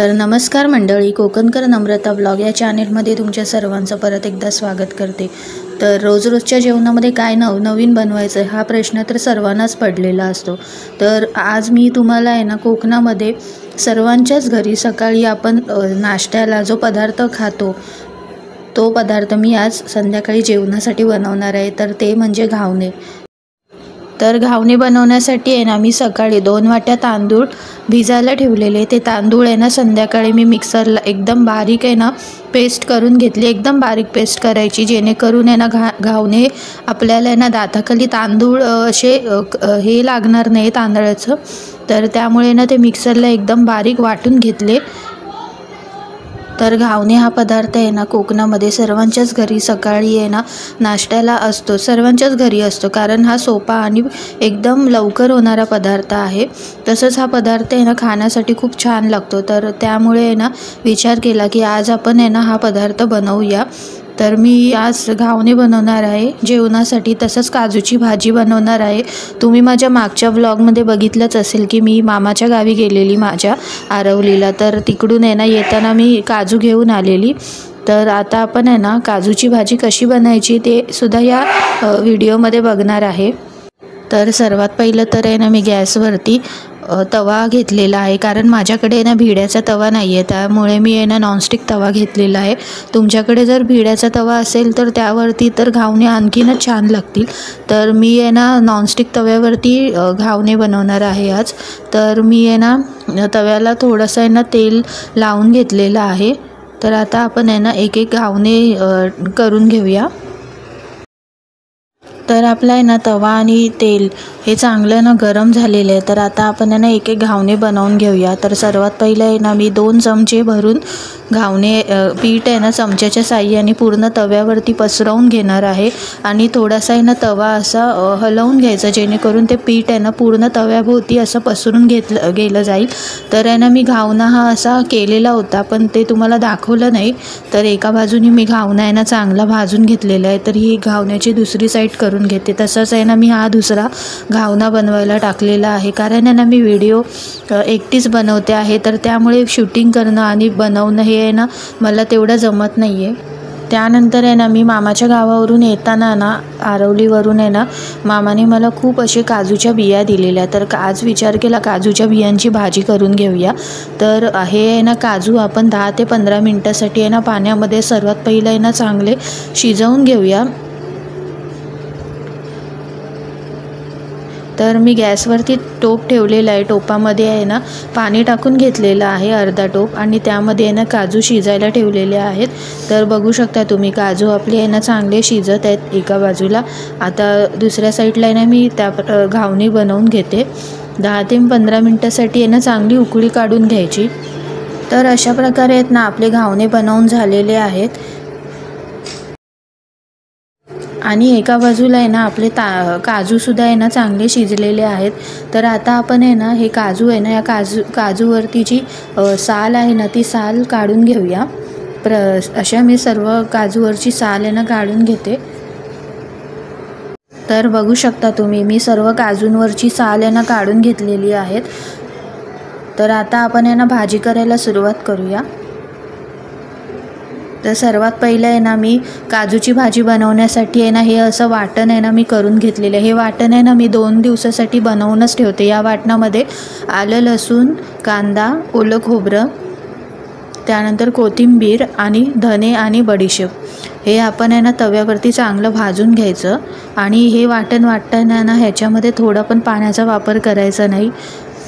तर नमस्कार मंडळी, कोकणकर नम्रता ब्लॉग या चॅनेलमध्ये तुमच्या सर्वांचं परत एकदा स्वागत करते। तर रोजच्या जेवणामध्ये काय नवीन बनवायचं हा प्रश्न तर सर्वांनाच पडलेला असतो। तर आज मी तुम्हाला आहे ना, कोकणामध्ये सर्वांच्याच घरी सकाळी आपण नाश्त्याला जो पदार्थ खातो तो पदार्थ मी आज संध्याकाळी जेवणासाठी बनवणार आहे। तर ते म्हणजे घावणे। तर घावणे बनवण्यासाठी आहे ना, मी सकाळी 2 वाट्या तांदूळ भिजायला ठेवलेले। ते तांदूळ आहे ना, संध्याकाळी मी मिक्सरला एकदम बारीक आहे ना पेस्ट करून घेतली। एकदम बारीक पेस्ट करायची, जेणेकरून आहे ना घावणे आपल्याला आहे ना दाताखाली तांदूळ असे हे लागणार नाही तांदळाचं। तर त्यामुळे ना ते मिक्सरला एकदम बारीक वाटून घेतले। तर घावणे हा पदार्थ आहे ना, कोकणामध्ये सर्वांच्याच घरी सकाळी आहे ना नाश्त्याला असतो, सर्वांच्याच घरी असतो, कारण हा सोपा आणि एकदम लवकर होणारा पदार्थ आहे। तसंच हा पदार्थ आहे ना खाण्यासाठी खूप छान लागतो। तर त्यामुळे आहे ना विचार केला की आज आपण आहे ना हा पदार्थ बनवूया। तर मी आज घावणे बनवणार आहे जेवणासाठी, तसंच काजूची भाजी बनवणार आहे। तुम्ही माझ्या मागच्या व्लॉगमध्ये बघितलंच असेल की मी मामाच्या गावी गेलेली माझ्या आरवलीला, तर तिकडून आहे ना येताना मी काजू घेऊन आलेली। तर आता आपण आहे ना काजूची भाजी कशी बनायची ते सुद्धा या व्हिडिओमध्ये बघणार आहे। तर सर्वात पहिलं तर आहे ना मी गॅसवरती तवा घेतलेला आहे, कारण माझ्याकडे ना भिड्याचा तवा नाही आहे, त्यामुळे मी आहे ना नॉनस्टिक तवा घेतलेला आहे। तुमच्याकडे जर भिड्याचा तवा असेल तर त्यावरती तर घावणे आणखीनच छान लागतील। तर मी आहे ना नॉनस्टिक तव्यावरती घावणे बनवणार आहे आज। तर मी आहे ना तव्याला थोडंसं आहे ना तेल लावून घेतलेलं आहे। तर आता आपण आहे ना एक एक घावणे करून घेऊया। तर आपला आहे ना तवा आणि तेल हे चांगलं ना गरम झालेलं आहे। तर आता आपण आहे ना एक एक घावणे बनवून घेऊया। तर सर्वात पहिलं आहे ना मी 2 चमचे भरून घावणे पीठ आहे ना चमच्याच्या साहाय्याने पूर्ण तव्यावरती पसरवून घेणार आहे, आणि थोडासा आहे ना तवा असा हलवून घ्यायचा, जेणेकरून ते पीठ आहे ना पूर्ण तव्याभोवती असं पसरून गेलं जाईल। तर आहे ना मी घावणा हा असा केलेला होता, पण ते तुम्हाला दाखवलं नाही। तर एका बाजूने मी घावणा आहे ना चांगला भाजून घेतलेला आहे। तर ही घावण्याची दुसरी साईड करून घेते। तसंच आहे ना मी हा दुसरा घावणा बनवायला टाकलेला आहे, कारण आहे ना मी व्हिडिओ एकटीच बनवते आहे, तर त्यामुळे शूटिंग करणं आणि बनवणं हे आहे ना मला तेवढं जमत नाही आहे। त्यानंतर आहे ना मी मामाच्या गावावरून येताना ना आरवलीवरून आहे ना मामाने मला खूप असे काजूच्या बिया दिलेल्या। तर आज विचार केला काजूच्या बियांची भाजी करून घेऊया। तर हे आहे ना काजू आपण 10 ते 15 मिनटासाठी आहे ना पाण्यामध्ये सर्वात पहिलं आहे ना चांगले शिजवून घेऊया। तर मी गॅसवरती टोप ठेवलेला आहे, टोपामध्ये आहे ना पाणी टाकून घेतलेलं आहे अर्धा टोप, आणि त्यामध्ये आहे ना काजू शिजायला ठेवलेले आहेत। तर बघू शकता तुम्ही काजू आपले आहे ना चांगले शिजत आहेत एका बाजूला। आता दुसऱ्या साईडला आहे ना मी त्या घावणी बनवून घेते। 10 ते 15 मिनटासाठी आहे ना चांगली उकळी काढून घ्यायची। तर अशा प्रकारे आहेत ना आपले घावणे बनवून झालेले आहेत, आणि एका बाजूला आहे ना आपले काजूसुद्धा आहे ना चांगले शिजलेले आहेत। तर आता आपण आहे ना हे काजू आहे ना या काजूवरती जी साल आहे ना ती साल काढून घेऊया। अशा मी सर्व काजूवरची साल आहे ना काढून घेते। तर बघू शकता तुम्ही मी सर्व काजूंवरची साल आहे ना काढून घेतलेली आहेत। तर आता आपण आहे ना भाजी करायला सुरुवात करूया। तर सर्वात पहिलं आहे ना मी काजूची भाजी बनवण्यासाठी आहे ना हे असं वाटण आहे ना मी करून घेतलेलं आहे। हे वाटण आहे ना मी 2 दिवसासाठी बनवूनच ठेवते। या वाटणामध्ये आलं, लसूण, कांदा, ओलं खोबरं, त्यानंतर कोथिंबीर आणि धने आणि बडीशेप हे आपण आहे ना तव्यावरती चांगलं भाजून घ्यायचं, आणि हे वाटण वाटताना ना ह्याच्यामध्ये थोडा पण पाण्याचा वापर करायचा नाही।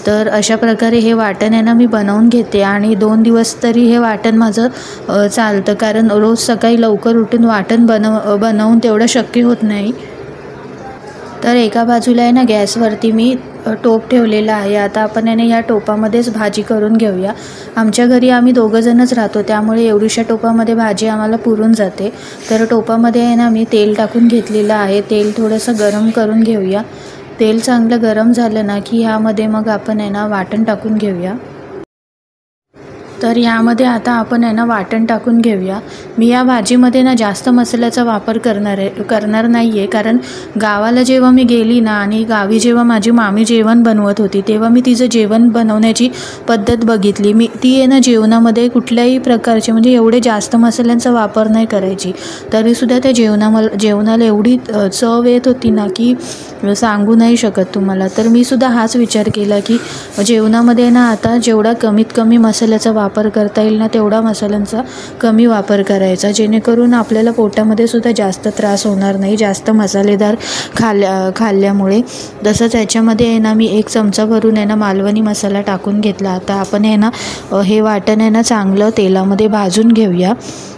तर अशा प्रकारे हे वाटण आहे ना मी बनवून घेते, आणि 2 दिवस तरी हे वाटण माझं चालतं, कारण रोज सकाळी लवकर उठून वाटण बनवून तेवढं शक्य होत नाही। तर एका बाजूला आहे ना गॅसवरती मी टोप ठेवलेला आहे। आता आपण आहे ना या टोपामध्येच भाजी करून घेऊया। आमच्या घरी आम्ही 2 जणच राहतो, त्यामुळे एवढीशा टोपामध्ये भाजी आम्हाला पुरून जाते। तर टोपामध्ये आहे ना मी तेल टाकून घेतलेलं आहे। तेल थोडंसं गरम करून घेऊया। तेल चांगलं गरम झालं ना की ह्यामध्ये मग आपण आहे ना वाटण टाकून घेऊया। तर यामध्ये आता आपण आहे ना वाटण टाकून घेऊया। मी या भाजीमध्ये ना जास्त मसाल्याचा वापर करणार नाही आहे, कारण गावाला जेव्हा मी गेली ना आणि गावी जेव्हा माझी मामी जेवण बनवत होती तेव्हा मी तिचं जेवण बनवण्याची पद्धत बघितली। मी ती आहे ना जेवणामध्ये कुठल्याही प्रकारचे म्हणजे एवढे जास्त मसाल्यांचा वापर नाही करायची, तरीसुद्धा त्या जेवणाला एवढी चव येत होती ना की सांगू नाही शकत तुम्हाला। तर मी सुद्धा हाच विचार केला की जेवणामध्ये ना आता जेवढा कमीत कमी मसाल्याचा वापर करता येईल ना तेवढा मसाल्यांचा कमी वापर करायचा, जेणेकरून आपल्याला पोटामध्ये सुद्धा जास्त त्रास होणार नाही जास्त मसालेदार खाल्ल्यामुळे। तसंच याच्यामध्ये आहे ना मी 1 चमचा भरून आहे ना मालवणी मसाला टाकून घेतला। आता आपण आहे ना हे वाटण आहे ना चांगलं तेलामध्ये भाजून घेऊया।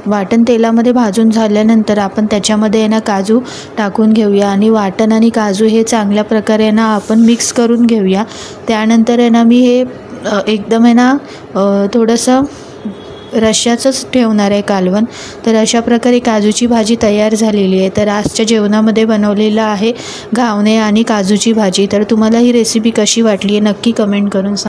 वाटण तेलामध्ये भाजून झाल्यानंतर आपण त्याच्यामध्ये आहे ना काजू टाकून घेऊया आणि वाटण आणि काजू हे चांगल्या प्रकारे ना आपण मिक्स करून घेऊया। त्यानंतर आहे ना मी हे एकदम आहे ना थोडंसं रश्श्याचंच ठेवणार आहे कालवण। तर अशा प्रकारे काजूची भाजी तयार झालेली आहे। तर आजच्या जेवणामध्ये बनवलेलं आहे घावणे आणि काजूची भाजी। तर तुम्हाला ही रेसिपी कशी वाटली आहे नक्की कमेंट करून सांगा।